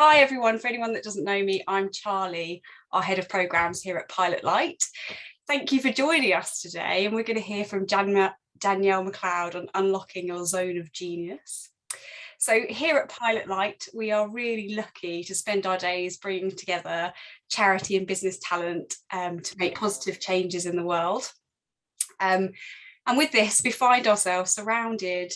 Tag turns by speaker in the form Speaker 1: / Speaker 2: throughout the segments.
Speaker 1: Hi everyone, for anyone that doesn't know me, I'm Charlie, our head of programs here at Pilotlight. Thank you for joining us today, and we're going to hear from Danielle McLeod on unlocking your zone of genius. So here at Pilotlight, we are really lucky to spend our days bringing together charity and business talent to make positive changes in the world. And with this, we find ourselves surrounded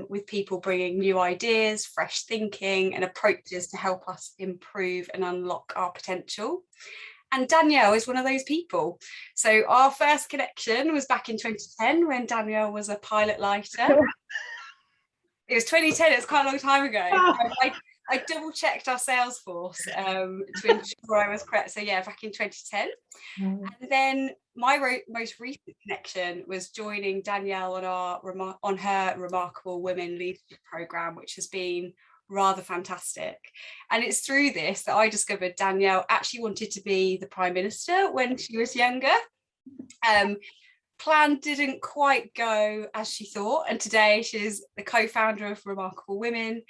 Speaker 1: with people bringing new ideas, fresh thinking and approaches to help us improve and unlock our potential. And Danielle is one of those people. So our first connection was back in 2010 when Danielle was a pilot lighter. It was 2010, it's quite a long time ago. I double checked our Salesforce to ensure I was correct. So yeah, back in 2010. And then my most recent connection was joining Danielle on her Remarkable Women Leadership Programme, which has been rather fantastic. And it's through this that I discovered Danielle actually wanted to be the Prime Minister when she was younger. Plan didn't quite go as she thought, and today she's the co-founder of Remarkable Women,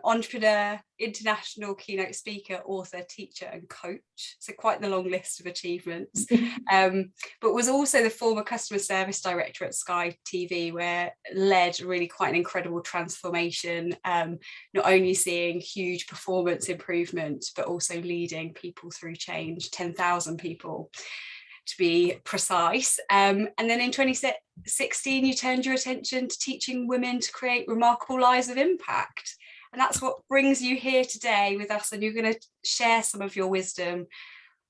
Speaker 1: entrepreneur, international keynote speaker, author, teacher and coach, so quite the long list of achievements. But was also the former customer service director at Sky TV, where led really quite an incredible transformation, not only seeing huge performance improvements but also leading people through change, 10,000 people to be precise. And then in 2016, you turned your attention to teaching women to create remarkable lives of impact. And that's what brings you here today with us. And you're going to share some of your wisdom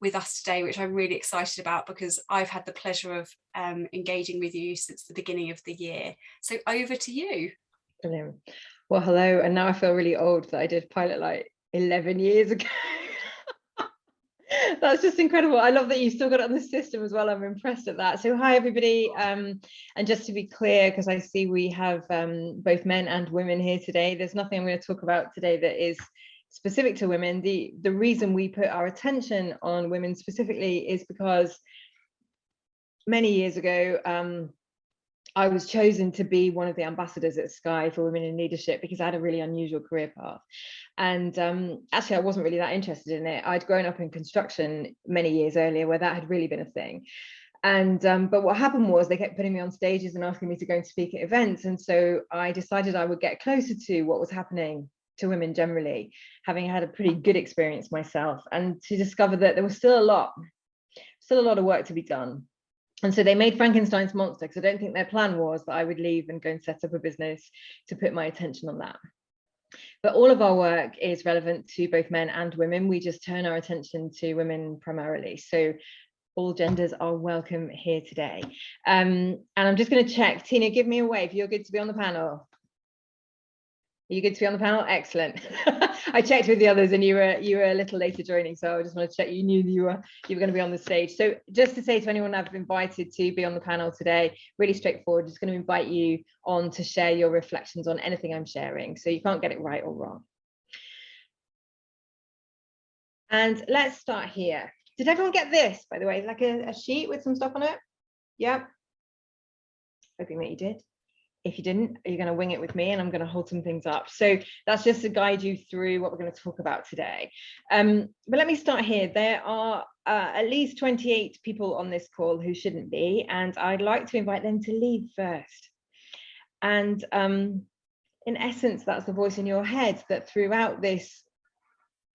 Speaker 1: with us today, which I'm really excited about because I've had the pleasure of engaging with you since the beginning of the year. So over to you.
Speaker 2: Brilliant. Well, hello. And now I feel really old that I did Pilotlight 11 years ago. That's just incredible. I love that you still got it on the system as well. I'm impressed at that. So hi everybody, and just to be clear, because I see we have both men and women here today, there's nothing I'm going to talk about today that is specific to women. The reason we put our attention on women specifically is because many years ago I was chosen to be one of the ambassadors at Sky for Women in Leadership because I had a really unusual career path. And actually, I wasn't really that interested in it. I'd grown up in construction many years earlier where that had really been a thing. And but what happened was they kept putting me on stages and asking me to go and speak at events. And so I decided I would get closer to what was happening to women generally, having had a pretty good experience myself, and to discover that there was still a lot of work to be done. And so they made Frankenstein's monster because I don't think their plan was that I would leave and go and set up a business to put my attention on that. But all of our work is relevant to both men and women. We just turn our attention to women primarily. So all genders are welcome here today. And I'm just going to check. Tina, give me a wave. You're good to be on the panel. Are you good to be on the panel? Excellent. I checked with the others and you were a little later joining, so I just want to check you knew you were going to be on the stage. So just to say to anyone I've invited to be on the panel today, really straightforward, just going to invite you on to share your reflections on anything I'm sharing. So you can't get it right or wrong. And let's start here. Did everyone get this, by the way? Like a sheet with some stuff on it? Yeah. Hoping that you did. If you didn't, you're going to wing it with me and I'm going to hold some things up. So that's just to guide you through what we're going to talk about today. But let me start here. There are at least 28 people on this call who shouldn't be, and I'd like to invite them to lead first. And in essence, that's the voice in your head that throughout this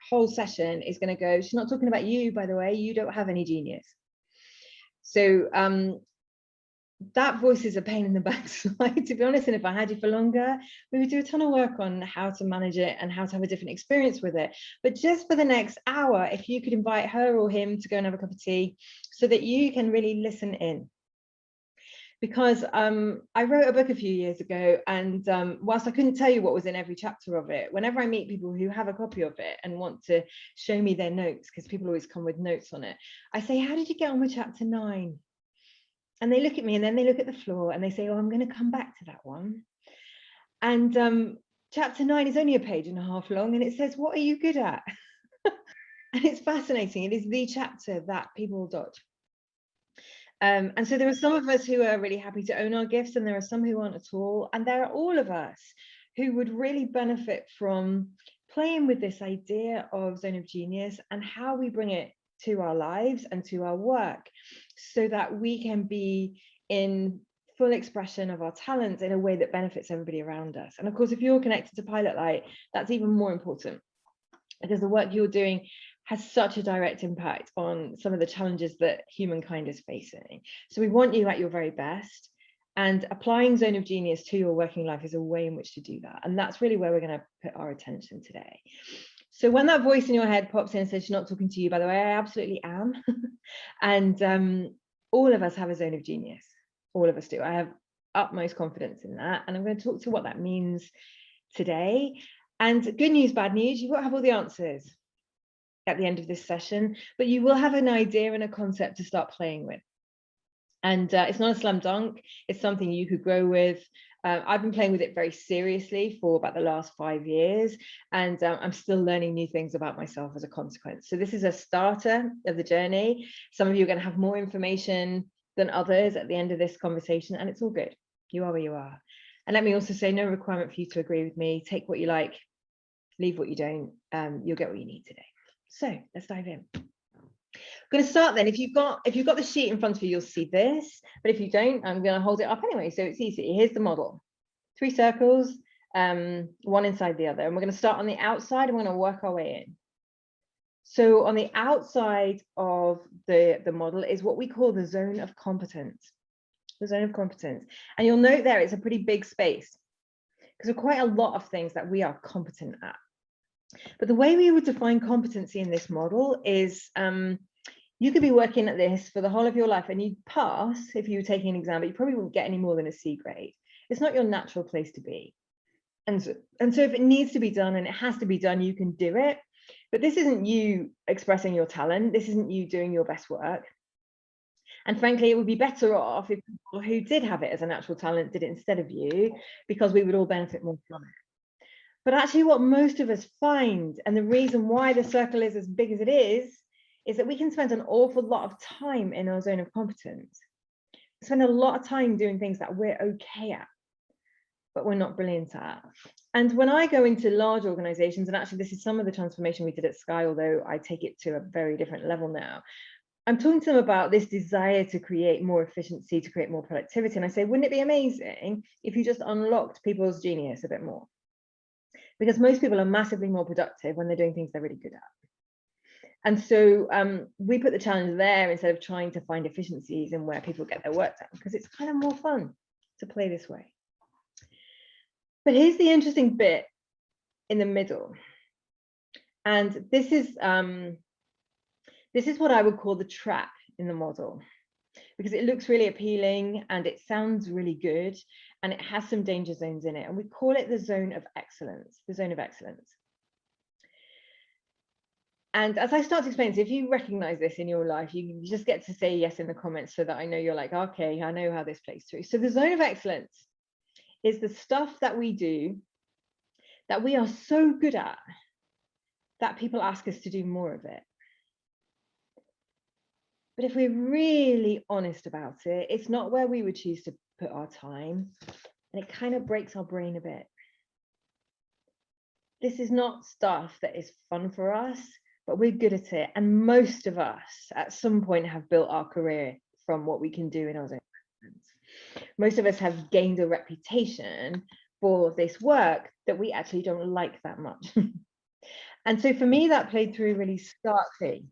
Speaker 2: whole session is going to go, she's not talking about you, by the way, you don't have any genius. So that voice is a pain in the backside, to be honest. And if I had you for longer, we would do a ton of work on how to manage it and how to have a different experience with it. But just for the next hour, if you could invite her or him to go and have a cup of tea so that you can really listen in. Because I wrote a book a few years ago, and whilst I couldn't tell you what was in every chapter of it, whenever I meet people who have a copy of it and want to show me their notes, because people always come with notes on it, I say, how did you get on with chapter 9? And they look at me and then they look at the floor and they say, oh, I'm going to come back to that one. And chapter 9 is only a page and a half long, and it says, what are you good at? And it's fascinating. It is the chapter that people dodge. And so there are some of us who are really happy to own our gifts, and there are some who aren't at all. And there are all of us who would really benefit from playing with this idea of zone of genius and how we bring it to our lives and to our work so that we can be in full expression of our talents in a way that benefits everybody around us. And of course, if you're connected to Pilotlight, that's even more important, because the work you're doing has such a direct impact on some of the challenges that humankind is facing. So we want you at your very best, and applying zone of genius to your working life is a way in which to do that. And that's really where we're going to put our attention today. So when that voice in your head pops in and says, she's not talking to you, by the way, I absolutely am. And all of us have a zone of genius. All of us do. I have utmost confidence in that. And I'm going to talk to what that means today. And good news, bad news, you won't have all the answers at the end of this session, but you will have an idea and a concept to start playing with. And it's not a slam dunk, it's something you could grow with. I've been playing with it very seriously for about the last 5 years, and I'm still learning new things about myself as a consequence. So this is a starter of the journey. Some of you are going to have more information than others at the end of this conversation, and it's all good. You are where you are. And let me also say, no requirement for you to agree with me. Take what you like, leave what you don't. You'll get what you need today. So let's dive in. I'm going to start then. If you've got the sheet in front of you, you'll see this, but if you don't, I'm going to hold it up anyway, so it's easy. Here's the model: 3 circles, one inside the other, and we're going to start on the outside and we're going to work our way in. So on the outside of the model is what we call the zone of competence. The zone of competence, and you'll note there it's a pretty big space because there are quite a lot of things that we are competent at. But the way we would define competency in this model is you could be working at this for the whole of your life and you'd pass if you were taking an exam, but you probably wouldn't get any more than a C grade. It's not your natural place to be. And so if it needs to be done and it has to be done, you can do it. But this isn't you expressing your talent. This isn't you doing your best work. And frankly, it would be better off if people who did have it as a natural talent did it instead of you, because we would all benefit more from it. But actually what most of us find, and the reason why the circle is as big as it is that we can spend an awful lot of time in our zone of competence. We spend a lot of time doing things that we're okay at, but we're not brilliant at. And when I go into large organizations, and actually this is some of the transformation we did at Sky, although I take it to a very different level now, I'm talking to them about this desire to create more efficiency, to create more productivity. And I say, wouldn't it be amazing if you just unlocked people's genius a bit more? Because most people are massively more productive when they're doing things they're really good at. And so we put the challenge there instead of trying to find efficiencies in where people get their work done, because it's kind of more fun to play this way. But here's the interesting bit in the middle. And this is what I would call the trap in the model, because it looks really appealing and it sounds really good and it has some danger zones in it. And we call it the zone of excellence, the zone of excellence. And as I start to explain this, if you recognize this in your life, you just get to say yes in the comments so that I know you're like, okay, I know how this plays through. So the zone of excellence is the stuff that we do that we are so good at that people ask us to do more of it. But if we're really honest about it, it's not where we would choose to put our time, and it kind of breaks our brain a bit. This is not stuff that is fun for us, but we're good at it. And most of us at some point have built our career from what we can do in our zone of excellence. Most of us have gained a reputation for this work that we actually don't like that much. And so for me, that played through really starkly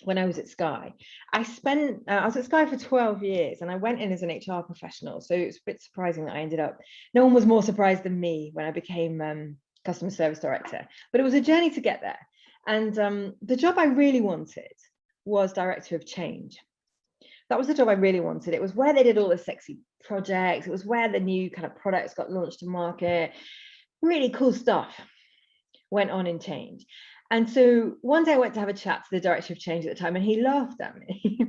Speaker 2: when I was at Sky. I was at Sky for 12 years and I went in as an HR professional. So it's a bit surprising that I ended up, no one was more surprised than me when I became customer service director, but it was a journey to get there. And the job I really wanted was director of change. That was the job I really wanted. It was where they did all the sexy projects. It was where the new kind of products got launched to market. Really cool stuff went on in change. And so one day I went to have a chat to the director of change at the time, and he laughed at me.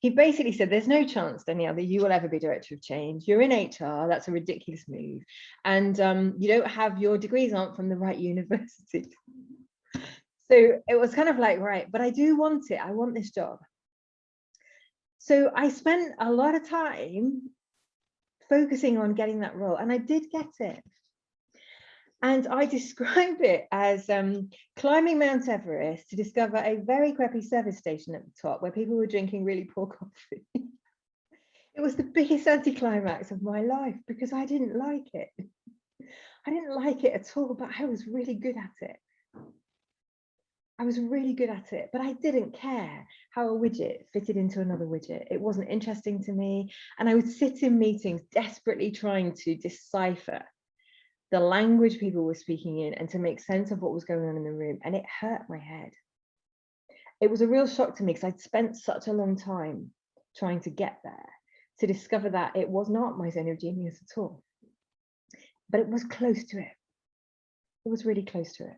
Speaker 2: He basically said, there's no chance, Danielle, that you will ever be director of change. You're in HR, that's a ridiculous move. And you don't have, your degrees aren't from the right university. So it was kind of like, right, but I do want it. I want this job. So I spent a lot of time focusing on getting that role, and I did get it. And I describe it as climbing Mount Everest to discover a very crappy service station at the top where people were drinking really poor coffee. It was the biggest anticlimax of my life because I didn't like it. I didn't like it at all, but I was really good at it. I was really good at it, but I didn't care how a widget fitted into another widget. It wasn't interesting to me. And I would sit in meetings desperately trying to decipher the language people were speaking in and to make sense of what was going on in the room. And it hurt my head. It was a real shock to me because I'd spent such a long time trying to get there to discover that it was not my zone of genius at all. But it was close to it. It was really close to it.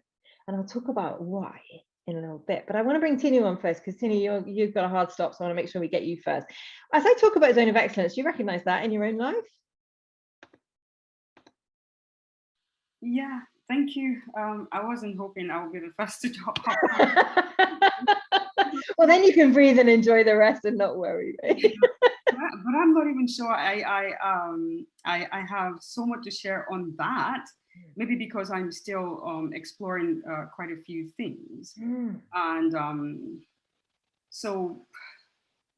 Speaker 2: And I'll talk about why in a little bit. But I want to bring Tinu on first, because Tinu, you've got a hard stop, so I want to make sure we get you first. As I talk about zone of excellence, do you recognize that in your own life?
Speaker 3: Yeah, thank you. I wasn't hoping I would be the first to talk.
Speaker 2: Well, then you can breathe and enjoy the rest and not worry. Right?
Speaker 3: But I'm not even sure I have so much to share on that. Maybe because I'm still exploring quite a few things. And so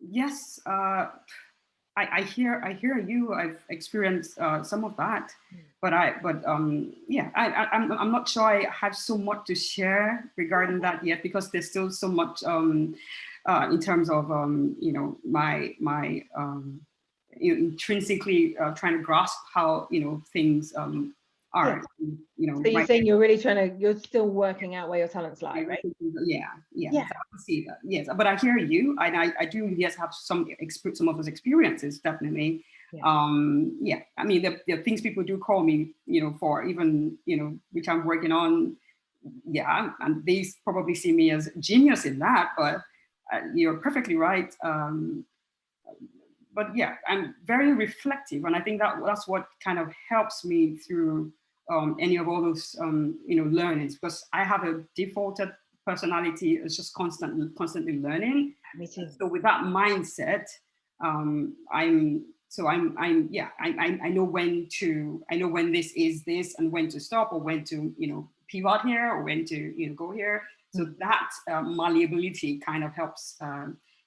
Speaker 3: yes, I hear you. I've experienced some of that, but yeah, I'm not sure I have so much to share regarding that yet, because there's still so much in terms of you know, my intrinsically trying to grasp how, you know, things are. You know,
Speaker 2: so you're saying you're really you're still working out where your talents lie, right?
Speaker 3: Yeah. I see that. Yes, but I hear you, and I do, yes, have some of those experiences, definitely. Yeah, I mean, the things people do call me, you know, for, even, you know, which I'm working on. Yeah, and they probably see me as genius in that, but you're perfectly right. But yeah, I'm very reflective, and I think that's what kind of helps me through any of all those you know, learnings, because I have a defaulted personality. It's just constantly learning.
Speaker 2: Me too.
Speaker 3: So with that mindset, I know when this is this, and when to stop, or when to, you know, pivot here, or when to, you know, go here. So that malleability kind of helps.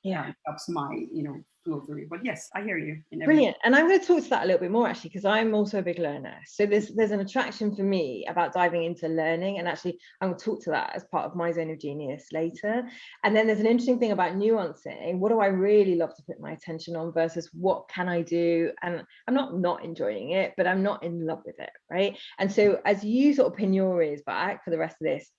Speaker 3: Helps my, you know, flow through. But yes, I hear you.
Speaker 2: Brilliant. And I'm going to talk to that a little bit more, actually, because I'm also a big learner. So there's an attraction for me about diving into learning, and actually I'm going to talk to that as part of my zone of genius later. And then there's an interesting thing about nuancing. What do I really love to put my attention on versus what can I do? And I'm not enjoying it, but I'm not in love with it, right? And so as you sort of pin your ears back for the rest of this,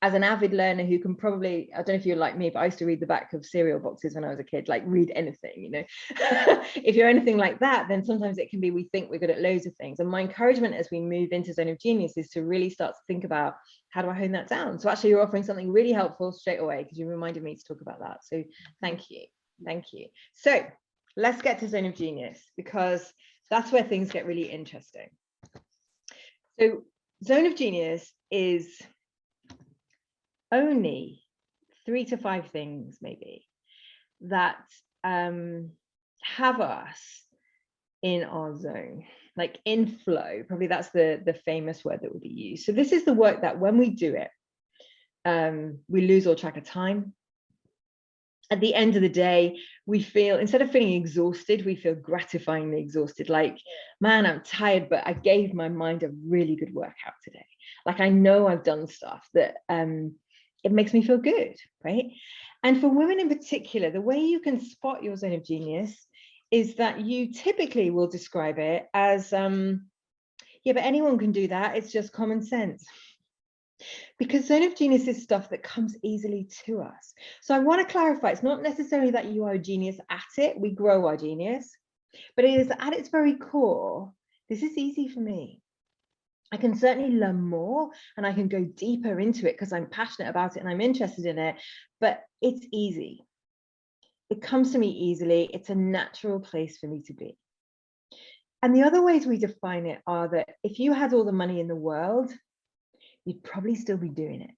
Speaker 2: as an avid learner who can probably, I don't know if you're like me, but I used to read the back of cereal boxes when I was a kid, like read anything, you know. If you're anything like that, then sometimes it can be, we think we're good at loads of things. And my encouragement as we move into Zone of Genius is to really start to think about, how do I hone that down? So actually you're offering something really helpful straight away, because you reminded me to talk about that. So thank you. So let's get to Zone of Genius, because that's where things get really interesting. So Zone of Genius is only 3 to 5 things maybe that have us in our zone, like in flow. Probably that's the famous word that will be used. So this is the work that when we do it, we lose all track of time. At the end of the day, we feel, instead of feeling exhausted, we feel gratifyingly exhausted. Like, man, I'm tired, but I gave my mind a really good workout today. Like, I know I've done stuff that it makes me feel good, right? And for women in particular, the way you can spot your zone of genius is that you typically will describe it as, yeah, but anyone can do that. It's just common sense. Because zone of genius is stuff that comes easily to us. So I want to clarify, it's not necessarily that you are a genius at it. We grow our genius, but it is at its very core, this is easy for me. I can certainly learn more and I can go deeper into it because I'm passionate about it and I'm interested in it, but it's easy. It comes to me easily. It's a natural place for me to be. And the other ways we define it are that if you had all the money in the world, you'd probably still be doing it,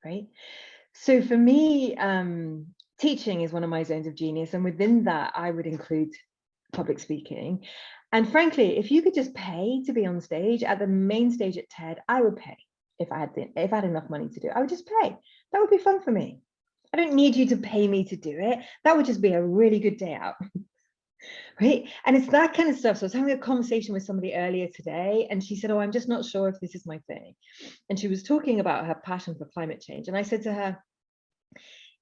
Speaker 2: right? So for me, teaching is one of my zones of genius. And within that, I would include public speaking. And frankly, if you could just pay to be on stage at the main stage at TED, I would pay. If I had enough money to do it, I would just pay. That would be fun for me. I don't need you to pay me to do it. That would just be a really good day out. Right? And it's that kind of stuff. So I was having a conversation with somebody earlier today, and she said, oh, I'm just not sure if this is my thing. And she was talking about her passion for climate change. And I said to her,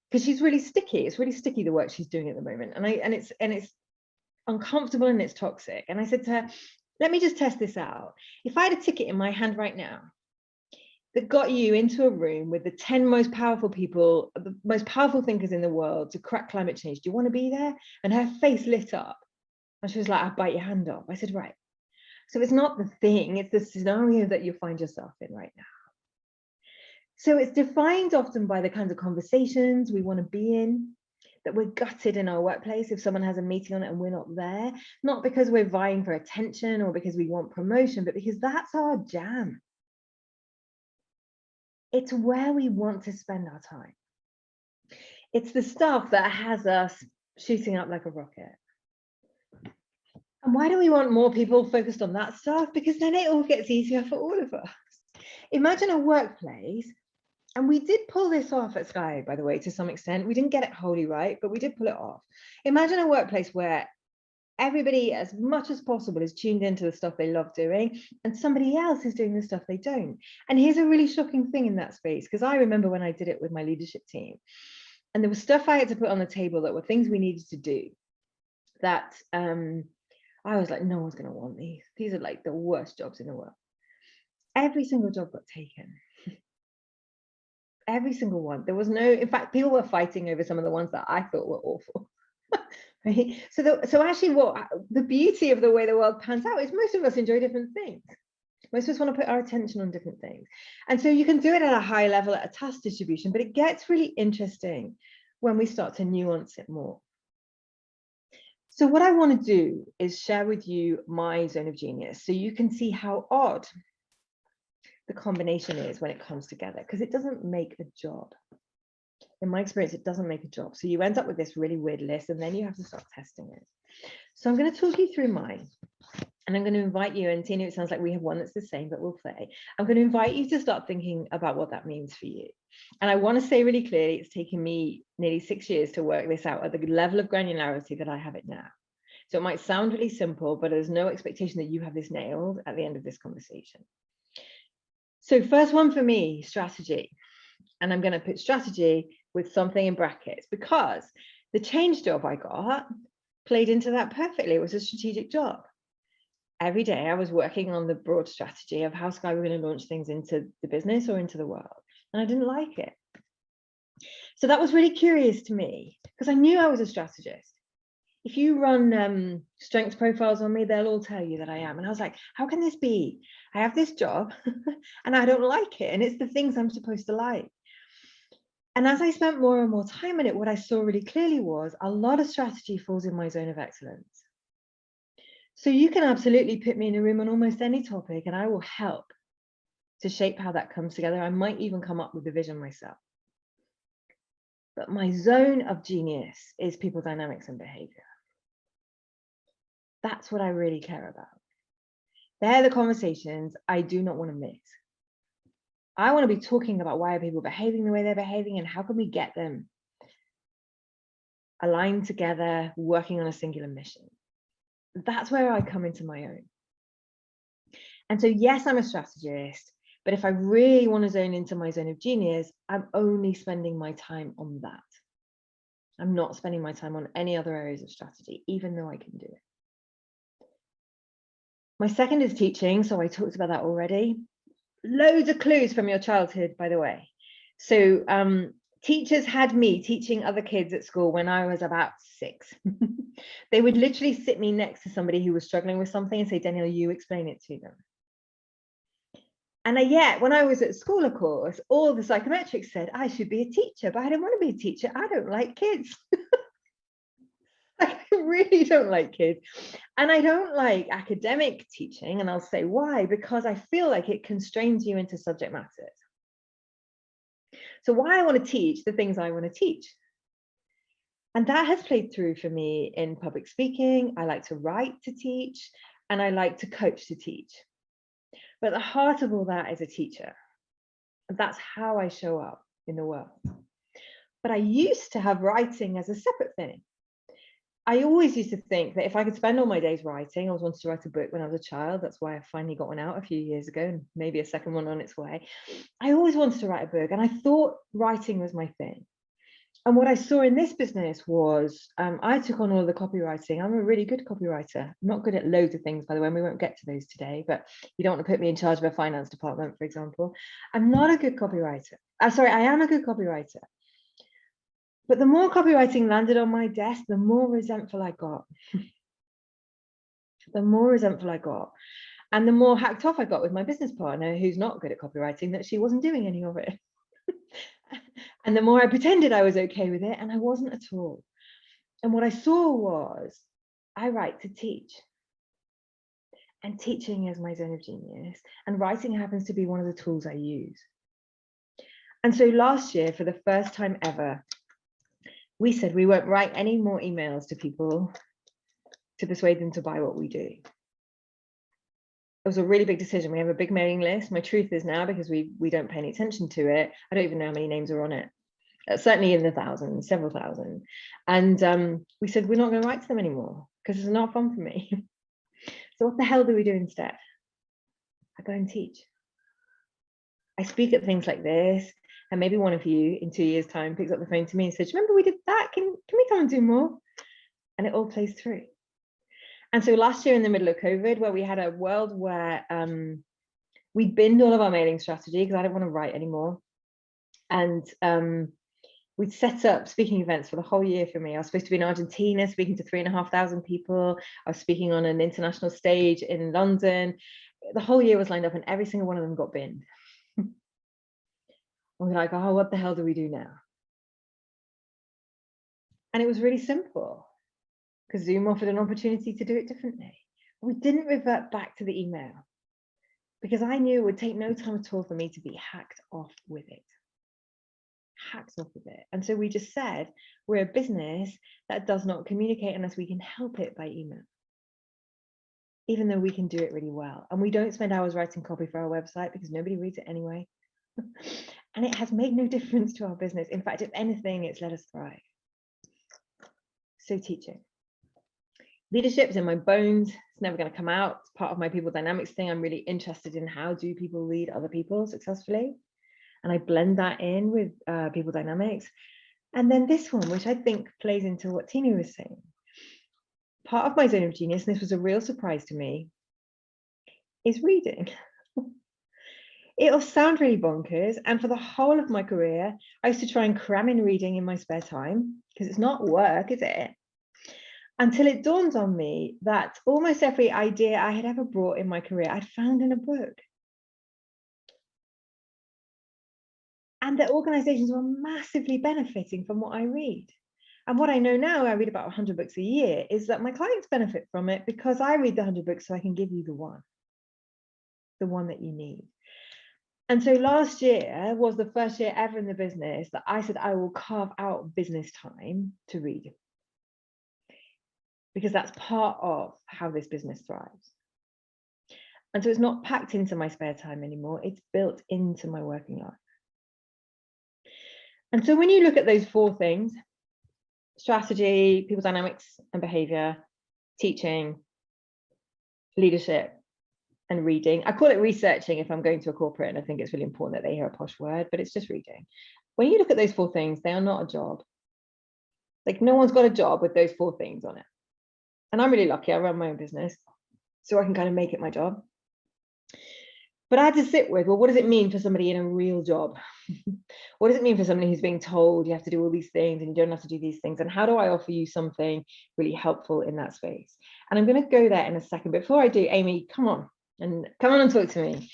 Speaker 2: because she's really sticky, it's really sticky, the work she's doing at the moment. And it's uncomfortable and it's toxic. And I said to her, let me just test this out. If I had a ticket in my hand right now that got you into a room with the 10 most powerful people, the most powerful thinkers in the world to crack climate change, do you want to be there? And her face lit up. And she was like, I'll bite your hand off. I said, right. So it's not the thing, it's the scenario that you find yourself in right now. So it's defined often by the kinds of conversations we want to be in, that we're gutted in our workplace if someone has a meeting on it and we're not there, not because we're vying for attention or because we want promotion, but because that's our jam. It's where we want to spend our time. It's the stuff that has us shooting up like a rocket. And why do we want more people focused on that stuff? Because then it all gets easier for all of us. Imagine a workplace, and we did pull this off at Sky, by the way, to some extent. We didn't get it wholly right, but we did pull it off. Imagine a workplace where everybody, as much as possible, is tuned into the stuff they love doing, and somebody else is doing the stuff they don't. And here's a really shocking thing in that space, because I remember when I did it with my leadership team, and there was stuff I had to put on the table that were things we needed to do that I was like, no one's going to want these. These are like the worst jobs in the world. Every single job got taken. Every single one. There was no, in fact, people were fighting over some of the ones that I thought were awful. Right? So actually what the beauty of the way the world pans out is most of us enjoy different things. Most of us want to put our attention on different things. And so you can do it at a high level at a task distribution, but it gets really interesting when we start to nuance it more. So what I want to do is share with you my zone of genius so you can see how odd the combination is when it comes together, because it doesn't make a job. In my experience, it doesn't make a job. So you end up with this really weird list, and then you have to start testing it. So I'm going to talk you through mine, and I'm going to invite you, and Tina, it sounds like we have one that's the same, but we'll play. I'm going to invite you to start thinking about what that means for you. And I want to say really clearly, it's taken me nearly 6 years to work this out at the level of granularity that I have it now. So it might sound really simple, but there's no expectation that you have this nailed at the end of this conversation. So first one for me, strategy. And I'm going to put strategy with something in brackets because the change job I got played into that perfectly. It was a strategic job. Every day I was working on the broad strategy of how Sky were going to launch things into the business or into the world. And I didn't like it. So that was really curious to me because I knew I was a strategist. If you run strengths profiles on me, they'll all tell you that I am. And I was like, how can this be? I have this job and I don't like it. And it's the things I'm supposed to like. And as I spent more and more time in it, what I saw really clearly was a lot of strategy falls in my zone of excellence. So you can absolutely put me in a room on almost any topic and I will help to shape how that comes together. I might even come up with the vision myself. But my zone of genius is people dynamics and behavior. That's what I really care about. They're the conversations I do not want to miss. I want to be talking about why are people behaving the way they're behaving and how can we get them aligned together, working on a singular mission. That's where I come into my own. And so, yes, I'm a strategist, but if I really want to zone into my zone of genius, I'm only spending my time on that. I'm not spending my time on any other areas of strategy, even though I can do it. My second is teaching. So I talked about that already. Loads of clues from your childhood, by the way. So teachers had me teaching other kids at school when I was about 6. They would literally sit me next to somebody who was struggling with something and say, Danielle, you explain it to them. And yet, when I was at school, of course, all the psychometrics said I should be a teacher, but I didn't want to be a teacher. I don't like kids. I really don't like kids. And I don't like academic teaching. And I'll say why, because I feel like it constrains you into subject matters. So why I want to teach the things I want to teach. And that has played through for me in public speaking. I like to write to teach, and I like to coach to teach. But the heart of all that is a teacher. And that's how I show up in the world. But I used to have writing as a separate thing. I always used to think that if I could spend all my days writing, I always wanted to write a book when I was a child. That's why I finally got one out a few years ago, and maybe a second one on its way. I always wanted to write a book, and I thought writing was my thing. And what I saw in this business was I took on all the copywriting. I'm a really good copywriter. I'm not good at loads of things, by the way, and we won't get to those today, but you don't want to put me in charge of a finance department, for example. I'm not a good copywriter. Sorry, I am a good copywriter. But the more copywriting landed on my desk, the more resentful I got. The more resentful I got. And the more hacked off I got with my business partner, who's not good at copywriting, that she wasn't doing any of it. And the more I pretended I was okay with it, and I wasn't at all. And what I saw was, I write to teach. And teaching is my zone of genius. And writing happens to be one of the tools I use. And so last year, for the first time ever, we said we won't write any more emails to people to persuade them to buy what we do. It was a really big decision. We have a big mailing list. My truth is now, because we don't pay any attention to it, I don't even know how many names are on it. Certainly in the thousands, several thousand. And we said, we're not going to write to them anymore because it's not fun for me. So what the hell do we do instead? I go and teach. I speak at things like this, and maybe one of you in 2 years' time picks up the phone to me and says, remember we did that? Can we come and do more? And it all plays through. And so last year in the middle of COVID, where we had a world where we binned all of our mailing strategy because I didn't want to write anymore. And we'd set up speaking events for the whole year for me. I was supposed to be in Argentina speaking to 3,500 people. I was speaking on an international stage in London. The whole year was lined up and every single one of them got binned. We're like, oh, what the hell do we do now? And it was really simple because Zoom offered an opportunity to do it differently. We didn't revert back to the email because I knew it would take no time at all for me to be hacked off with it. And so we just said, we're a business that does not communicate unless we can help it by email, even though we can do it really well. And we don't spend hours writing copy for our website because nobody reads it anyway. And it has made no difference to our business. In fact, if anything, it's let us thrive. So teaching. Leadership is in my bones. It's never going to come out. It's part of my people dynamics thing. I'm really interested in how do people lead other people successfully. And I blend that in with people dynamics. And then this one, which I think plays into what Tina was saying. Part of my zone of genius, and this was a real surprise to me, is reading. It'll sound really bonkers. And for the whole of my career, I used to try and cram in reading in my spare time because it's not work, is it? Until it dawned on me that almost every idea I had ever brought in my career, I'd found in a book. And that organizations were massively benefiting from what I read. And what I know now, I read about 100 books a year, is that my clients benefit from it because I read the 100 books so I can give you the one that you need. And so last year was the first year ever in the business that I said I will carve out business time to read. Because that's part of how this business thrives. And so it's not packed into my spare time anymore, it's built into my working life. And so when you look at those four things, strategy, people dynamics and behavior, teaching, leadership, and reading. I call it researching if I'm going to a corporate, and I think it's really important that they hear a posh word, but it's just reading. When you look at those four things, they are not a job. Like no one's got a job with those four things on it. And I'm really lucky, I run my own business, so I can kind of make it my job. But I had to sit with, well, what does it mean for somebody in a real job? What does it mean for somebody who's being told you have to do all these things and you don't have to do these things? And how do I offer you something really helpful in that space? And I'm going to go there in a second. Before I do, Amy, come on and talk to me.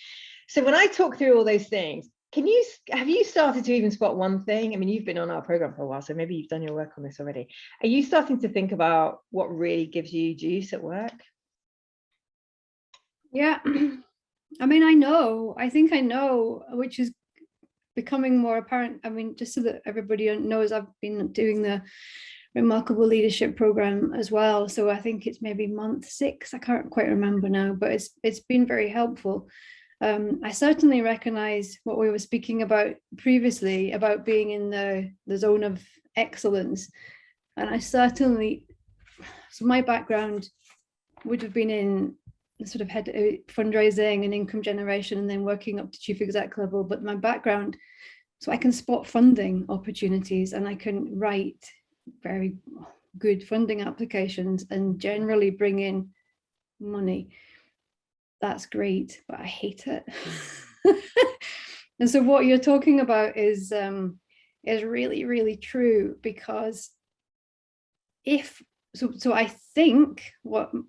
Speaker 2: So when I talk through all those things, have you started to even spot one thing? I mean, you've been on our program for a while, so maybe you've done your work on this already. Are you starting to think about what really gives you juice at work?
Speaker 4: Yeah. I mean, I think I know, which is becoming more apparent. I mean, just so that everybody knows, I've been doing the remarkable leadership program as well. So I think it's maybe month 6. I can't quite remember now, but it's been very helpful. I certainly recognize what we were speaking about previously about being in the zone of excellence. And I certainly, so my background would have been in sort of head fundraising and income generation and then working up to chief exec level. But my background, so I can spot funding opportunities and I can write very good funding applications and generally bring in money. That's great, but I hate it. And so what you're talking about is really, really true, because so I think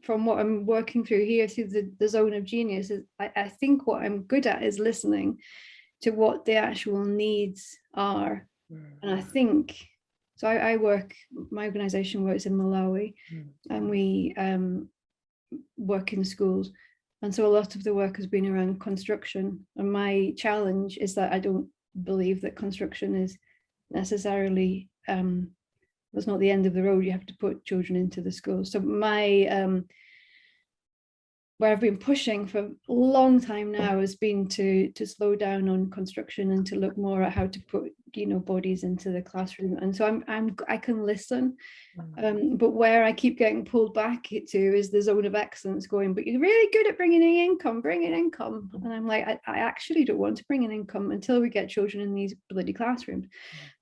Speaker 4: from what I'm working through here through the zone of genius is I think what I'm good at is listening to what the actual needs are. And I think so my organization works in Malawi, and we work in schools. And so a lot of the work has been around construction. And my challenge is that I don't believe that construction is necessarily, was not the end of the road. You have to put children into the schools. So where I've been pushing for a long time now has been to slow down on construction and to look more at how to put, bodies into the classroom. And so I can listen, but where I keep getting pulled back to is the zone of excellence, going, but you're really good at bringing in income. And I'm like, I actually don't want to bring in income until we get children in these bloody classrooms.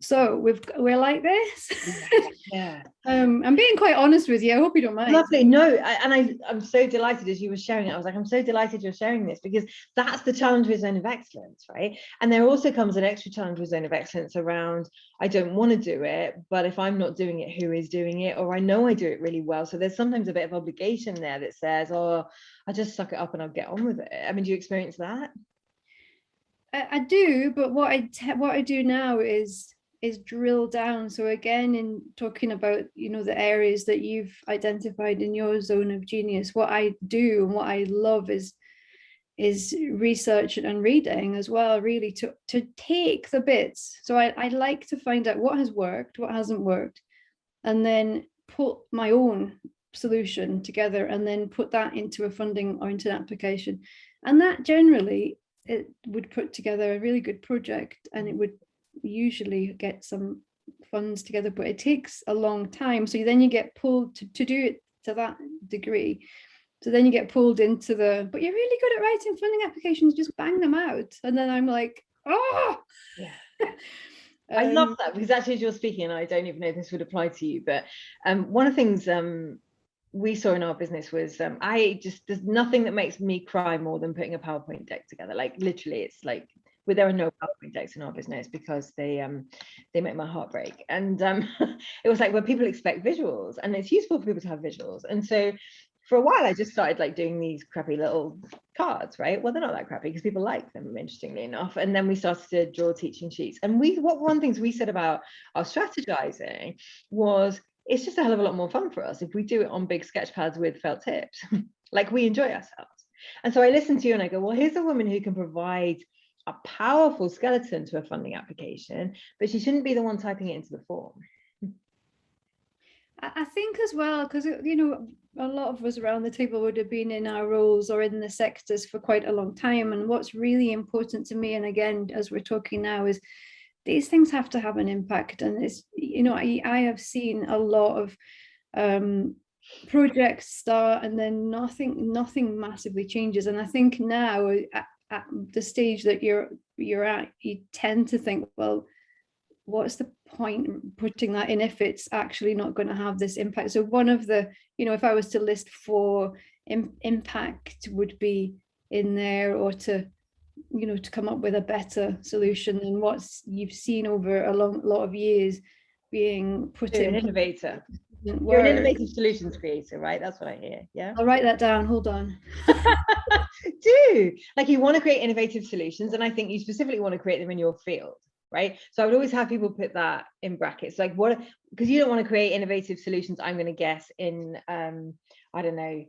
Speaker 4: So we're like this.
Speaker 2: Yeah.
Speaker 4: I'm being quite honest with you. I hope you don't mind.
Speaker 2: Lovely. No, I'm so delighted as you were sharing it. I was like, I'm so delighted you're sharing this, because that's the challenge with zone of excellence, right? And there also comes an extra challenge with zone of excellence around, I don't want to do it, but if I'm not doing it, who is doing it? Or I know I do it really well. So there's sometimes a bit of obligation there that says, oh, I just suck it up and I'll get on with it. I mean, do you experience that?
Speaker 4: I do, but what I do now is drill down. So again, in talking about, the areas that you've identified in your zone of genius, what I do and what I love is research and reading as well, really to take the bits. So I like to find out what has worked, what hasn't worked, and then put my own solution together and then put that into a funding or into an application. And that generally, it would put together a really good project, and it would usually get some funds together, but it takes a long time. So then you get pulled to do it to that degree. So then you get pulled into but you're really good at writing funding applications, just bang them out. And then I'm like, oh,
Speaker 2: yeah. I love that, because actually as you're speaking, and I don't even know if this would apply to you, but one of the things we saw in our business was there's nothing that makes me cry more than putting a PowerPoint deck together. Like literally, it's like, well, there are no PowerPoint decks in our business because they make my heart break. And it was like, well, people expect visuals, and it's useful for people to have visuals. And so for a while, I just started like doing these crappy little cards, right? Well, they're not that crappy because people like them, interestingly enough. And then we started to draw teaching sheets. And one of the things we said about our strategizing was, it's just a hell of a lot more fun for us if we do it on big sketch pads with felt tips. Like, we enjoy ourselves. And so I listen to you and I go, well, here's a woman who can provide a powerful skeleton to a funding application, but she shouldn't be the one typing it into the form.
Speaker 4: I think as well, because a lot of us around the table would have been in our roles or in the sectors for quite a long time. And what's really important to me, and again, as we're talking now, is these things have to have an impact. And it's, I have seen a lot of projects start and then nothing massively changes. And I think now at the stage that you're at, you tend to think, well, what's the point putting that in if it's actually not going to have this impact? So one of the, if I was to list 4, impact would be in there, or to come up with a better solution than what you've seen over a lot of years being put in.
Speaker 2: An innovator. You're an innovative solutions creator, right? That's what I hear. Yeah.
Speaker 4: I'll write that down. Hold on.
Speaker 2: Do like, you want to create innovative solutions, and I think you specifically want to create them in your field, right? So I would always have people put that in brackets, like, what, because you don't want to create innovative solutions, I'm going to guess, in I don't know,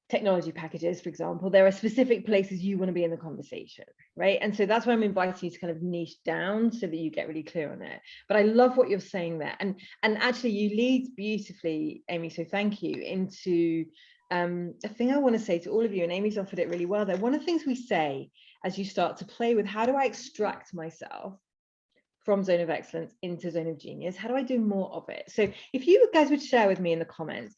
Speaker 2: technology packages, for example, there are specific places you want to be in the conversation, right? And so that's why I'm inviting you to kind of niche down so that you get really clear on it. But I love what you're saying there, and actually you lead beautifully, Amy, so thank you, into a thing I want to say to all of you, and Amy's offered it really well there. One of the things we say as you start to play with, how do I extract myself from zone of excellence into zone of genius? How do I do more of it? So if you guys would share with me in the comments,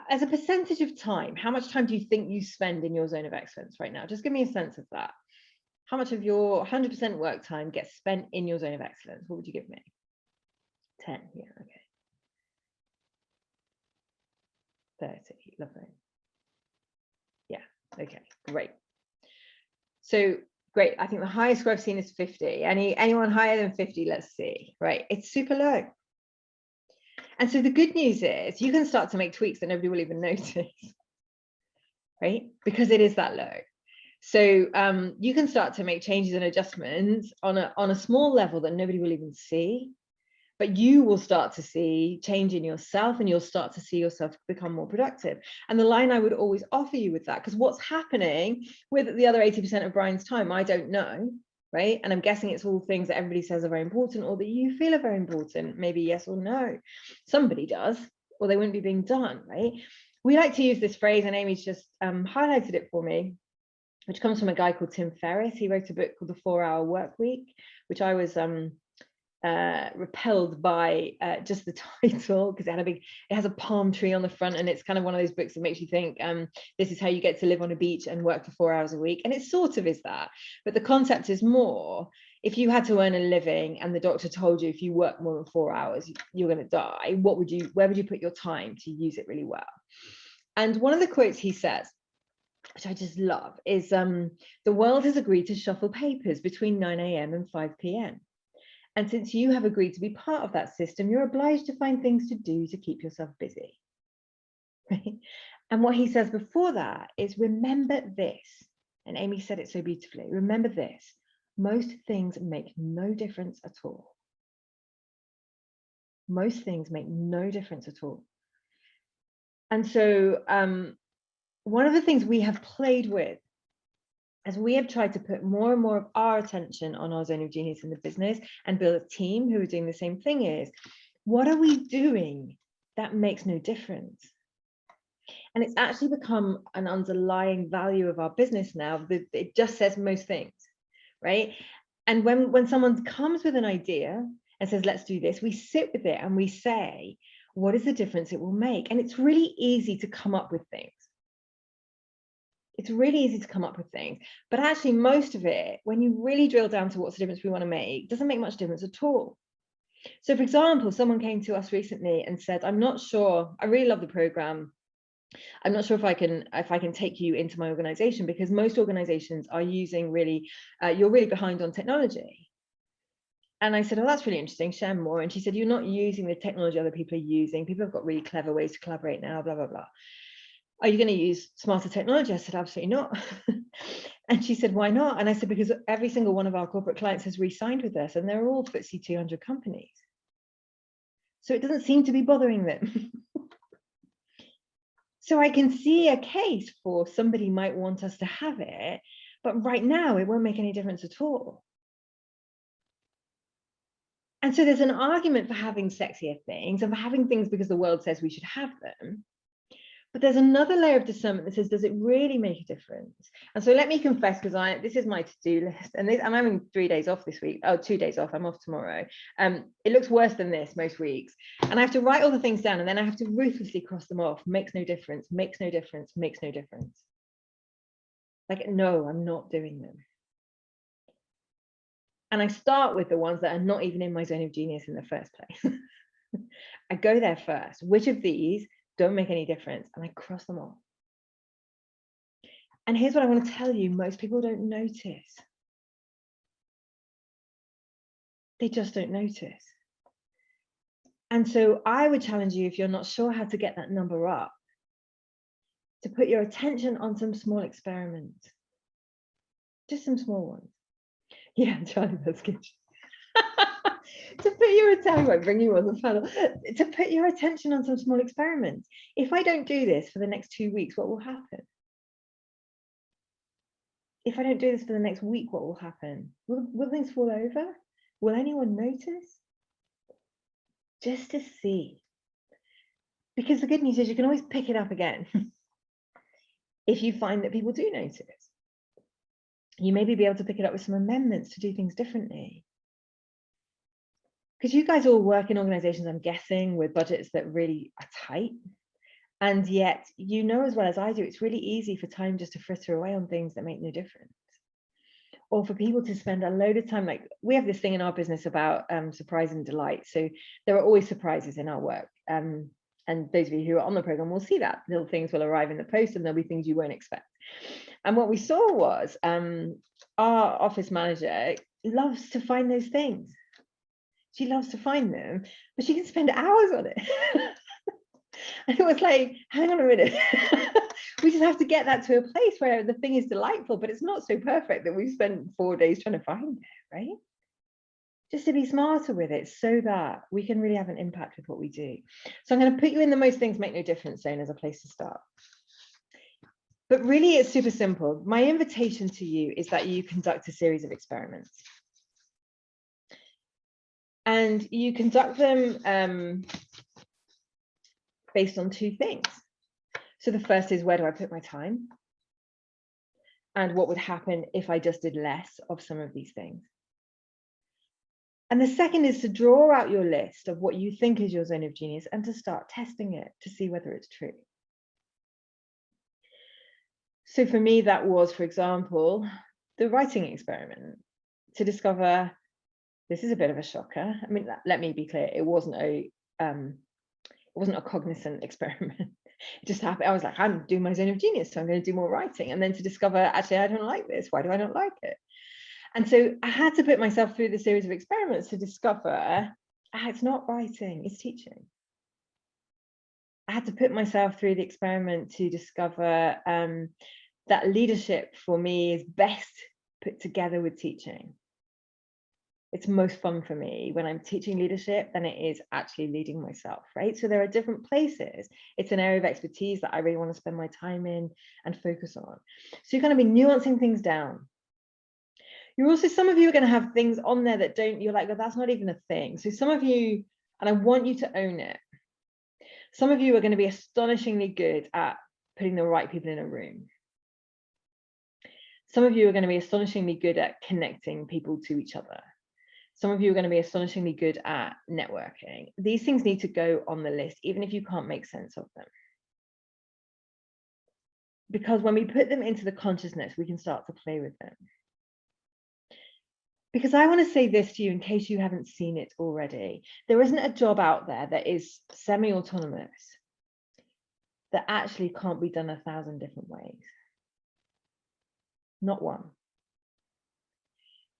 Speaker 2: as a percentage of time, how much time do you think you spend in your zone of excellence right now? Just give me a sense of that. How much of your 100% work time gets spent in your zone of excellence? What would you give me? 10, yeah, okay. 30, lovely. Yeah, okay, great. So great, I think the highest score I've seen is 50. Anyone higher than 50, let's see, right? It's super low. And so the good news is you can start to make tweaks that nobody will even notice, right? Because it is that low. So you can start to make changes and adjustments on a small level that nobody will even see, but you will start to see change in yourself, and you'll start to see yourself become more productive. And the line I would always offer you with that, because what's happening with the other 80% of Brian's time, I don't know, right? And I'm guessing it's all things that everybody says are very important, or that you feel are very important, maybe yes or no. Somebody does, or they wouldn't be being done, right? We like to use this phrase, and Amy's just highlighted it for me, which comes from a guy called Tim Ferriss. He wrote a book called The 4-Hour Workweek, which I was repelled by just the title, because it has a palm tree on the front, and it's kind of one of those books that makes you think this is how you get to live on a beach and work for 4 hours a week. And it sort of is that, but the concept is more, if you had to earn a living and the doctor told you if you work more than 4 hours you're going to die, where would you put your time to use it really well? And one of the quotes he says, which I just love, is the world has agreed to shuffle papers between 9 a.m. and 5 p.m. And since you have agreed to be part of that system, you're obliged to find things to do to keep yourself busy. Right? And what he says before that is, remember this. And Amy said it so beautifully. Remember this. Most things make no difference at all. Most things make no difference at all. And so one of the things we have played with, as we have tried to put more and more of our attention on our zone of genius in the business and build a team who are doing the same thing, is what are we doing that makes no difference? And it's actually become an underlying value of our business now. It just says most things, right? And when someone comes with an idea and says, let's do this, we sit with it and we say, what is the difference it will make? And it's really easy to come up with things. It's really easy to come up with things, but actually most of it, when you really drill down to what's the difference we want to make, doesn't make much difference at all. So for example, someone came to us recently and said, I'm not sure, I really love the program. I'm not sure if I can take you into my organization, because most organizations are using you're really behind on technology. And I said, oh, that's really interesting, share more. And she said, you're not using the technology other people are using. People have got really clever ways to collaborate now, blah, blah, blah. Are you going to use smarter technology? I said, absolutely not. And she said, why not? And I said, because every single one of our corporate clients has re-signed with us, and they're all FTSE 200 companies. So it doesn't seem to be bothering them. So I can see a case for somebody might want us to have it, but right now it won't make any difference at all. And so there's an argument for having sexier things and for having things because the world says we should have them. But there's another layer of discernment that says, does it really make a difference? And so let me confess, because this is my to-do list, and I'm having 3 days off this week. Oh, 2 days off. I'm off tomorrow. It looks worse than this most weeks. And I have to write all the things down, and then I have to ruthlessly cross them off. Makes no difference, makes no difference, makes no difference. Like, no, I'm not doing them. And I start with the ones that are not even in my zone of genius in the first place. I go there first. Which of these don't make any difference? And I cross them off. And here's what I want to tell you. Most people don't notice. They just don't notice. And so I would challenge you, if you're not sure how to get that number up, to put your attention on some small experiments. Just some small ones. Yeah, Charlie, that's good. To put your attention, I won't bring you on the panel, to put your attention on some small experiments. If I don't do this for the next 2 weeks, what will happen? if I don't do this for the next week, what will happen? Will things fall over? Will anyone notice? Just to see. Because the good news is you can always pick it up again if you find that people do notice. You maybe be able to pick it up with some amendments to do things differently. Because you guys all work in organizations, I'm guessing, with budgets that really are tight. And yet, you know as well as I do, it's really easy for time just to fritter away on things that make no difference. Or for people to spend a load of time, like we have this thing in our business about surprise and delight. So there are always surprises in our work. And those of you who are on the program will see that. Little things will arrive in the post and there'll be things you won't expect. And what we saw was our office manager loves to find those things. She loves to find them, but she can spend hours on it. And it was like, hang on a minute. We just have to get that to a place where the thing is delightful, but it's not so perfect that we've spent 4 days trying to find it, right? Just to be smarter with it so that we can really have an impact with what we do. So I'm going to put you in the most things make no difference zone as a place to start. But really, it's super simple. My invitation to you is that you conduct a series of experiments. And you conduct them based on 2 things. So the first is, where do I put my time? And what would happen if I just did less of some of these things? And the second is to draw out your list of what you think is your zone of genius and to start testing it to see whether it's true. So for me, that was, for example, the writing experiment, to discover, this is a bit of a shocker. I mean, let me be clear, it wasn't a cognizant experiment. It just happened. I was like, I'm doing my zone of genius, so I'm going to do more writing. And then to discover, actually, I don't like this. Why do I not like it? And so I had to put myself through the series of experiments to discover, it's not writing, it's teaching. I had to put myself through the experiment to discover that leadership for me is best put together with teaching. It's most fun for me when I'm teaching leadership than it is actually leading myself, right? So there are different places. It's an area of expertise that I really want to spend my time in and focus on. So you're going to be nuancing things down. You're also, some of you are going to have things on there that don't, you're like, well, that's not even a thing. So some of you, and I want you to own it. Some of you are going to be astonishingly good at putting the right people in a room. Some of you are going to be astonishingly good at connecting people to each other. Some of you are going to be astonishingly good at networking. These things need to go on the list, even if you can't make sense of them. Because when we put them into the consciousness, we can start to play with them. Because I want to say this to you in case you haven't seen it already. There isn't a job out there that is semi-autonomous that actually can't be done 1,000 different ways. Not one.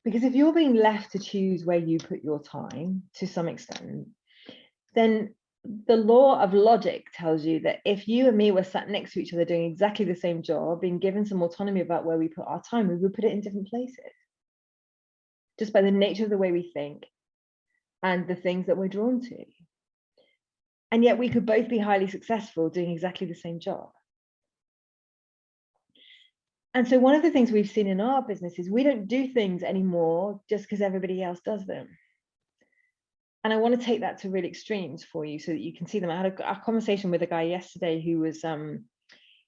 Speaker 2: Because if you're being left to choose where you put your time to some extent, then the law of logic tells you that if you and me were sat next to each other doing exactly the same job, being given some autonomy about where we put our time, we would put it in different places. Just by the nature of the way we think and the things that we're drawn to. And yet we could both be highly successful doing exactly the same job. And so one of the things we've seen in our business is we don't do things anymore just because everybody else does them. And I want to take that to real extremes for you so that you can see them. I had a conversation with a guy yesterday who was,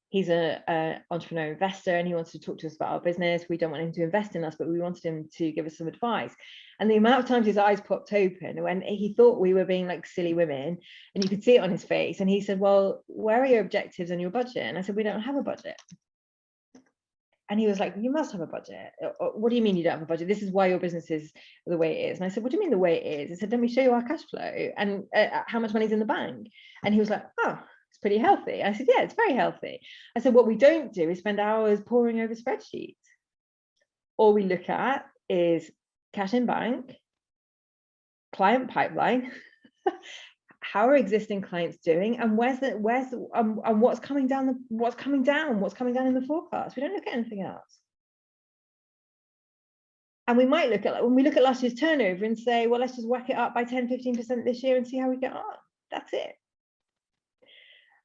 Speaker 2: he's an entrepreneur investor and he wants to talk to us about our business. We don't want him to invest in us, but we wanted him to give us some advice. And the amount of times his eyes popped open when he thought we were being like silly women, and you could see it on his face. And he said, well, where are your objectives and your budget? And I said, we don't have a budget. And he was like, you must have a budget. What do you mean you don't have a budget? This is why your business is the way it is. And I said, what do you mean the way it is? I said, let me show you our cash flow and how much money's in the bank. And he was like, oh, it's pretty healthy. I said, yeah, it's very healthy. I said, what we don't do is spend hours poring over spreadsheets. All we look at is cash in bank, client pipeline, how are existing clients doing, and what's coming down in the forecast. We don't look at anything else. And we might look at, when we look at last year's turnover and say, well, let's just whack it up by 10-15% this year and see how we get on. That's it.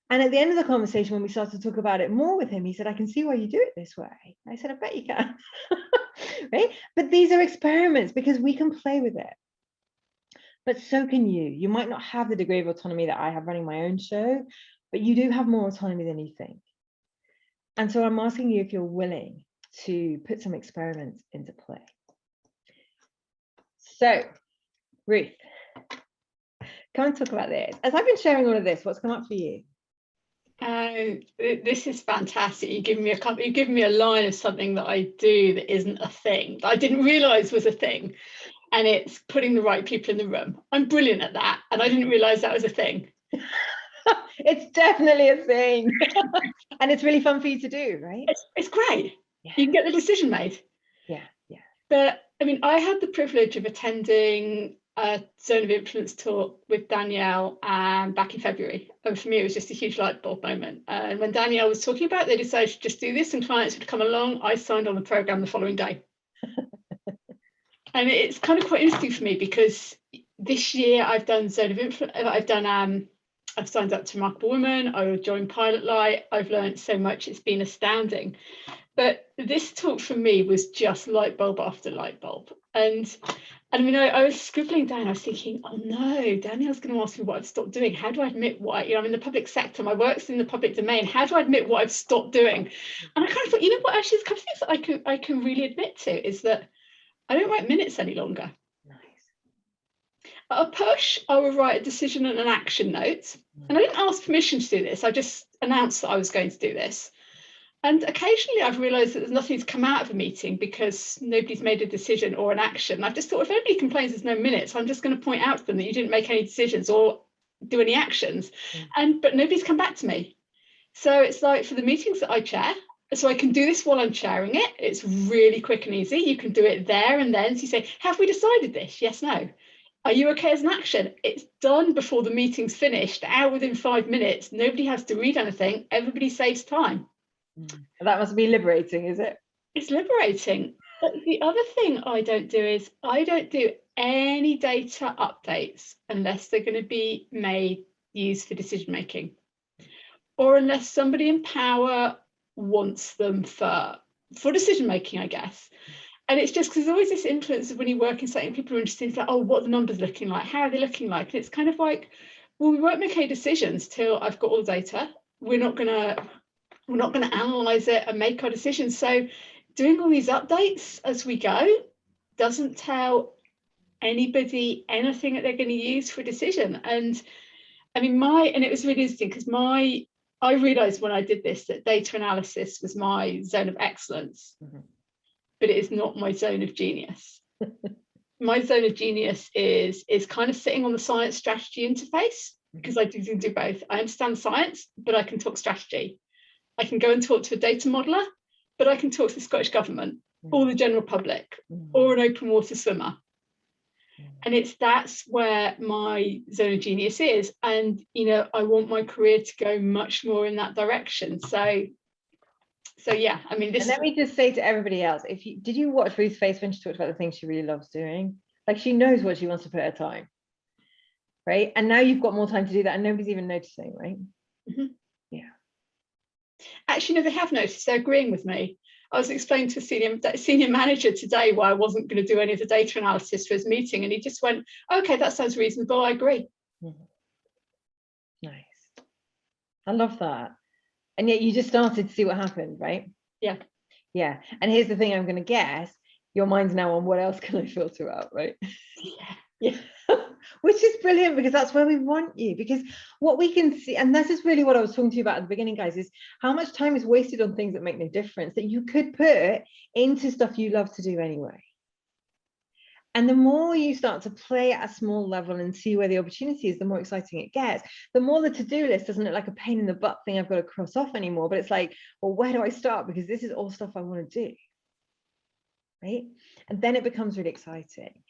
Speaker 2: And at the end of the conversation, when we started to talk about it more with him, he said, I can see why you do it this way. I said, I bet you can. Right? But these are experiments because we can play with it. But so can you. You might not have the degree of autonomy that I have running my own show, but you do have more autonomy than you think. And so I'm asking you if you're willing to put some experiments into play. So, Ruth, come and talk about this. As I've been sharing all of this, what's come up for you?
Speaker 5: This is fantastic. You give me a line of something that I do that isn't a thing, that I didn't realize was a thing. And it's putting the right people in the room. I'm brilliant at that. And I didn't realize that was a thing.
Speaker 2: It's definitely a thing. And it's really fun for you to do, right?
Speaker 5: It's great.
Speaker 2: Yeah.
Speaker 5: You can get the decision made.
Speaker 2: Yeah, yeah.
Speaker 5: But I mean, I had the privilege of attending a Zone of Influence talk with Danielle back in February. And for me, it was just a huge light bulb moment. And when Danielle was talking about it, they decided to just do this and clients would come along. I signed on the program the following day. And it's kind of quite interesting for me because this year I've done Zone of Influence. I've signed up to Remarkable Women. I will join Pilotlight. I've learned so much. It's been astounding. But this talk for me was just light bulb after light bulb. And I mean, I was scribbling down. I was thinking, oh no, Danielle's going to ask me what I've stopped doing. How do I admit what I'm in the public sector. My work's in the public domain. How do I admit what I've stopped doing? And I kind of thought, you know what? Actually, there's a couple of things that I can really admit to is that I don't write minutes any longer.
Speaker 2: Nice.
Speaker 5: At a push, I will write a decision and an action note. And I didn't ask permission to do this. I just announced that I was going to do this. And occasionally I've realised that there's nothing to come out of a meeting because nobody's made a decision or an action. I've just thought if anybody complains there's no minutes, I'm just going to point out to them that you didn't make any decisions or do any actions. But nobody's come back to me. So it's like for the meetings that I chair, so I can do this while I'm chairing it. It's really quick and easy. You can do it there and then. So you say, have we decided this? Yes, no. Are you okay as an action? It's done before the meeting's finished, out within 5 minutes. Nobody has to read anything. Everybody saves time.
Speaker 2: That must be liberating, is it?
Speaker 5: It's liberating. But the other thing I don't do is I don't do any data updates unless they're going to be used for decision making, or unless somebody in power wants them for decision making, I guess. And it's just because there's always this influence of when you work in something, people are interested in like, oh, what are the numbers looking like? How are they looking like? And it's kind of like, well, we won't make any decisions till I've got all the data. We're not gonna analyze it and make our decisions. So doing all these updates as we go doesn't tell anybody anything that they're going to use for a decision. And I mean, it was really interesting because I realized when I did this that data analysis was my zone of excellence, but it is not my zone of genius. My zone of genius is kind of sitting on the science strategy interface, because I do both. I understand science, but I can talk strategy. I can go and talk to a data modeler, but I can talk to the Scottish government or the general public or an open water swimmer. And that's where my zone of genius is. And, I want my career to go much more in that direction. So yeah, I mean,
Speaker 2: let me just say to everybody else, did you watch Ruth's face when she talked about the things she really loves doing? Like, she knows what she wants to put her time, right? And now you've got more time to do that and nobody's even noticing, right? Yeah.
Speaker 5: Actually, no, they have noticed. They're agreeing with me. I was explaining to a senior manager today why I wasn't going to do any of the data analysis for his meeting, and he just went, okay, that sounds reasonable, I agree.
Speaker 2: Nice. I love that. And yet you just started to see what happened, right?
Speaker 5: Yeah.
Speaker 2: And here's the thing, I'm going to guess your mind's now on what else can I filter out, right? Yeah. Which is brilliant, because that's where we want you, because what we can see, and this is really what I was talking to you about at the beginning, guys, is how much time is wasted on things that make no difference that you could put into stuff you love to do anyway. And the more you start to play at a small level and see where the opportunity is, the more exciting it gets. The more the to-do list doesn't look like a pain in the butt thing I've got to cross off anymore, but it's like, well, where do I start? Because this is all stuff I want to do, right? And then it becomes really exciting.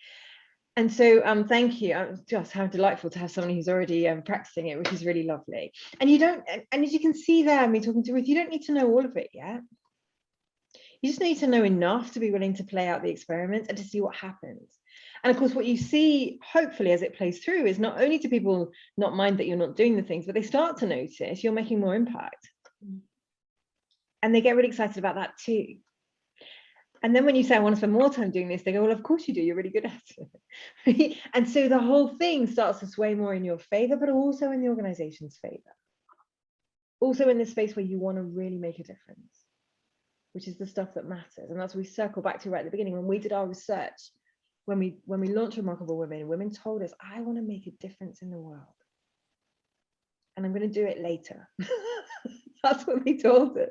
Speaker 2: And so thank you. Just how delightful to have someone who's already practicing it, which is really lovely. And and as you can see there, me talking to Ruth, you don't need to know all of it yet. You just need to know enough to be willing to play out the experiments and to see what happens. And of course, what you see, hopefully, as it plays through is not only do people not mind that you're not doing the things, but they start to notice you're making more impact. And they get really excited about that too. And then when you say, I want to spend more time doing this, they go, well, of course you do. You're really good at it. Right? And so the whole thing starts to sway more in your favor, but also in the organization's favor. Also in the space where you want to really make a difference, which is the stuff that matters. And that's what we circle back to right at the beginning. When we did our research, when we launched Remarkable Women, women told us, I want to make a difference in the world. And I'm going to do it later. That's what they told us.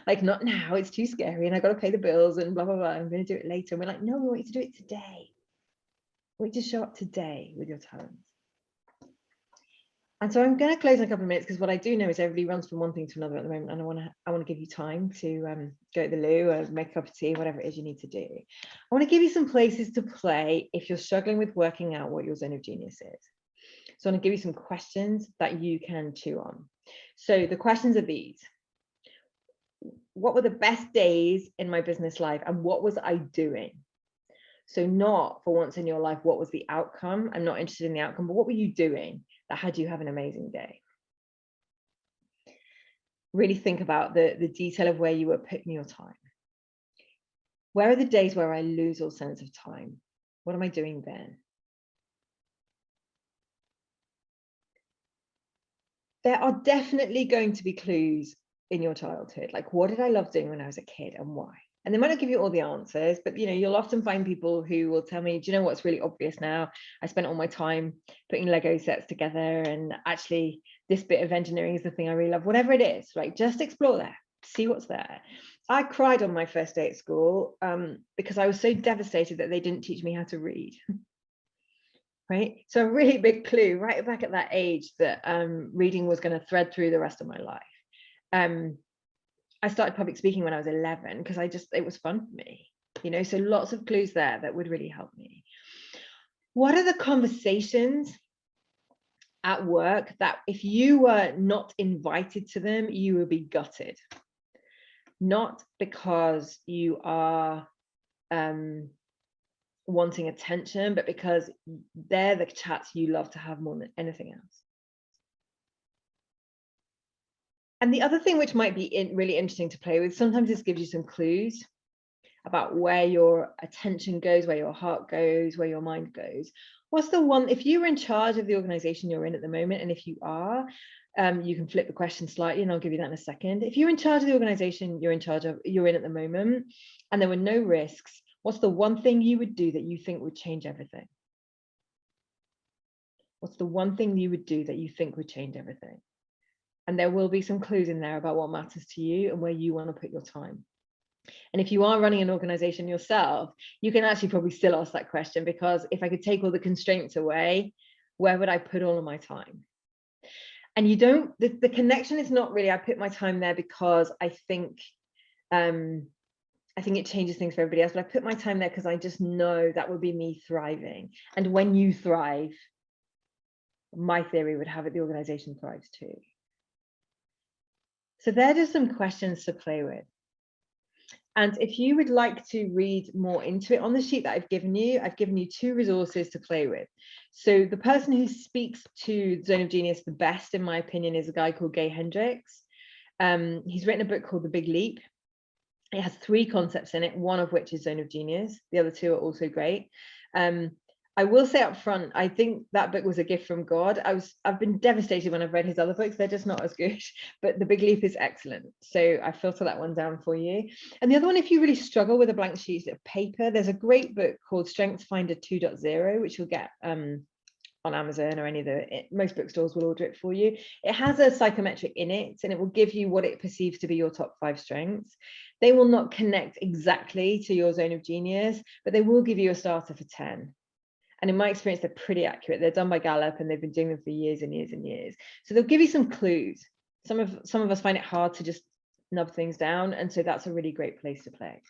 Speaker 2: Like, not now, it's too scary and I got to pay the bills and blah, blah, blah. I'm going to do it later. And we're like, no, we want you to do it today. We want you to show up today with your talents. And so I'm going to close in a couple of minutes, because what I do know is everybody runs from one thing to another at the moment. And I want to give you time to go to the loo or make a cup of tea, whatever it is you need to do. I want to give you some places to play if you're struggling with working out what your zone of genius is. So I want to give you some questions that you can chew on. So the questions are these. What were the best days in my business life and what was I doing? So not for once in your life, what was the outcome? I'm not interested in the outcome, but what were you doing that had you have an amazing day? Really think about the detail of where you were putting your time. Where are the days where I lose all sense of time? What am I doing then? There are definitely going to be clues in your childhood. Like, what did I love doing when I was a kid and why? And they might not give you all the answers, but you'll often find people who will tell me, do you know what's really obvious now? I spent all my time putting Lego sets together, and actually this bit of engineering is the thing I really love. Whatever it is, right? Just explore there, see what's there. I cried on my first day at school because I was so devastated that they didn't teach me how to read. Right? So a really big clue right back at that age that reading was going to thread through the rest of my life. I started public speaking when I was 11 because it was fun for me, so lots of clues there that would really help me. What are the conversations at work that if you were not invited to them, you would be gutted? Not because you are wanting attention, but because they're the chats you love to have more than anything else. And the other thing which might be really interesting to play with, sometimes this gives you some clues about where your attention goes, where your heart goes, where your mind goes. What's the one, if you were in charge of the organization you're in at the moment, and if you are, you can flip the question slightly and I'll give you that in a second. If you're in charge of the organization you're in at the moment, and there were no risks, what's the one thing you would do that you think would change everything? What's the one thing you would do that you think would change everything? And there will be some clues in there about what matters to you and where you want to put your time. And if you are running an organization yourself, you can actually probably still ask that question, because if I could take all the constraints away, where would I put all of my time? And the connection is not really, I put my time there because I think it changes things for everybody else, but I put my time there because I just know that would be me thriving. And when you thrive, my theory would have it, the organization thrives too. So they're just some questions to play with. And if you would like to read more into it, on the sheet that I've given you 2 resources to play with. So the person who speaks to Zone of Genius the best, in my opinion, is a guy called Gay Hendricks. He's written a book called The Big Leap. It has 3 concepts in it, one of which is Zone of Genius. The other 2 are also great. I will say up front, I think that book was a gift from God. I've been devastated when I've read his other books. They're just not as good, but The Big Leap is excellent. So I filter that one down for you. And the other one, if you really struggle with a blank sheet of paper, there's a great book called Strengths Finder 2.0, which you'll get on Amazon or any of most bookstores will order it for you. It has a psychometric in it, and it will give you what it perceives to be your top 5 strengths. They will not connect exactly to your zone of genius, but they will give you a starter for 10. And in my experience, they're pretty accurate. They're done by Gallup, and they've been doing them for years and years and years. So they'll give you some clues. Some of us find it hard to just nub things down, and so that's a really great place to play.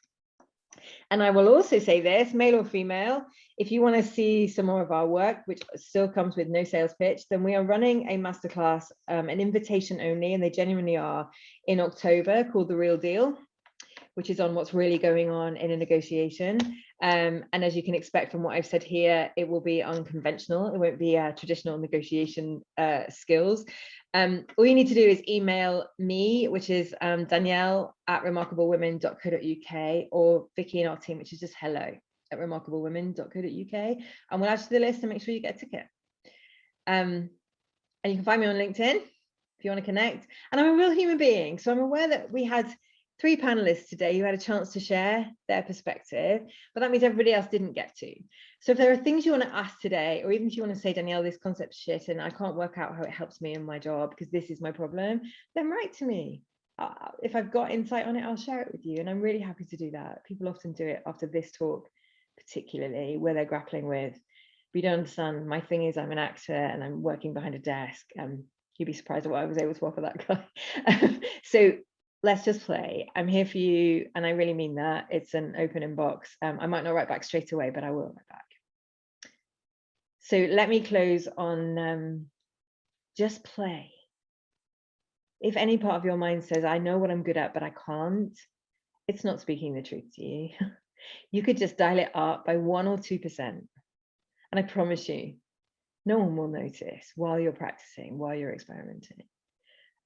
Speaker 2: And I will also say this, male or female, if you want to see some more of our work, which still comes with no sales pitch, then we are running a masterclass, an invitation only, and they genuinely are, in October, called The Real Deal. which is on what's really going on in a negotiation. And as you can expect from what I've said here, it will be unconventional. It won't be traditional negotiation skills. All you need to do is email me, which is Danielle@remarkablewomen.co.uk, or Vicky and our team, which is just hello@remarkablewomen.co.uk, and we'll add you to the list and make sure you get a ticket. And you can find me on LinkedIn if you want to connect. And I'm a real human being, so I'm aware that we had 3 panelists today who had a chance to share their perspective, but that means everybody else didn't get to. So if there are things you want to ask today, or even if you want to say, Danielle, this concept's shit and I can't work out how it helps me in my job because this is my problem, then write to me. If I've got insight on it, I'll share it with you. And I'm really happy to do that. People often do it after this talk, particularly where they're grappling with, but you don't understand, my thing is I'm an actor and I'm working behind a desk. You'd be surprised at what I was able to offer that guy. So let's just play. I'm here for you, and I really mean that. It's an open inbox. I might not write back straight away, but I will write back. So let me close on just play. If any part of your mind says, I know what I'm good at, but I can't, it's not speaking the truth to you. You could just dial it up by 1 or 2%. And I promise you, no one will notice while you're practicing, while you're experimenting.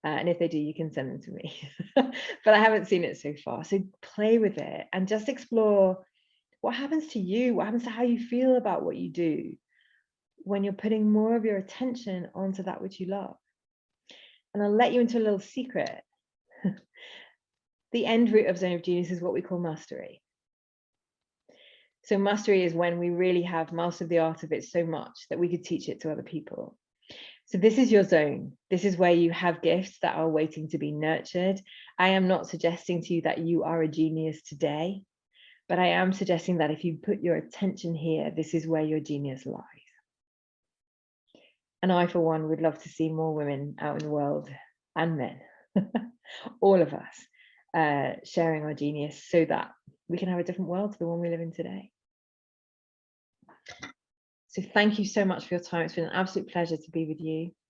Speaker 2: And if they do, you can send them to me. But I haven't seen it so far. So play with it and just explore what happens to you, what happens to how you feel about what you do when you're putting more of your attention onto that which you love. And I'll let you into a little secret. The end route of Zone of Genius is what we call mastery. So mastery is when we really have mastered the art of it so much that we could teach it to other people. So this is your zone. This is where you have gifts that are waiting to be nurtured. I am not suggesting to you that you are a genius today, but I am suggesting that if you put your attention here, this is where your genius lies. And I, for one, would love to see more women out in the world, and men, all of us, sharing our genius so that we can have a different world to the one we live in today. So thank you so much for your time. It's been an absolute pleasure to be with you.